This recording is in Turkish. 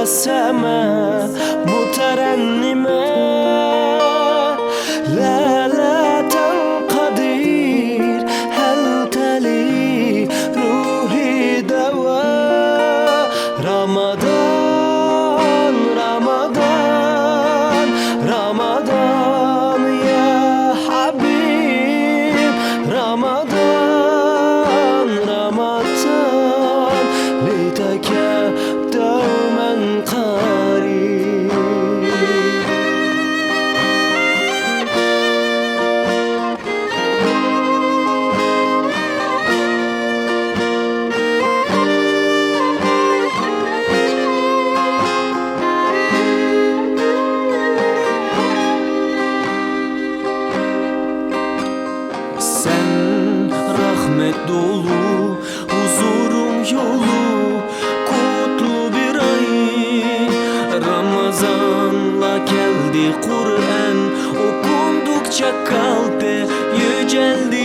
Tebasseme muterennime لا لا تنقدر هل تلي روحي دواء رمضان رمضان رمضان يا حبيب رمضان رمضان ليتك دوما قريب Sen rahmet dolu huzurun yolu kutlu bir ay Ramazanla geldi Kur'an okundukça kalbe yüceldi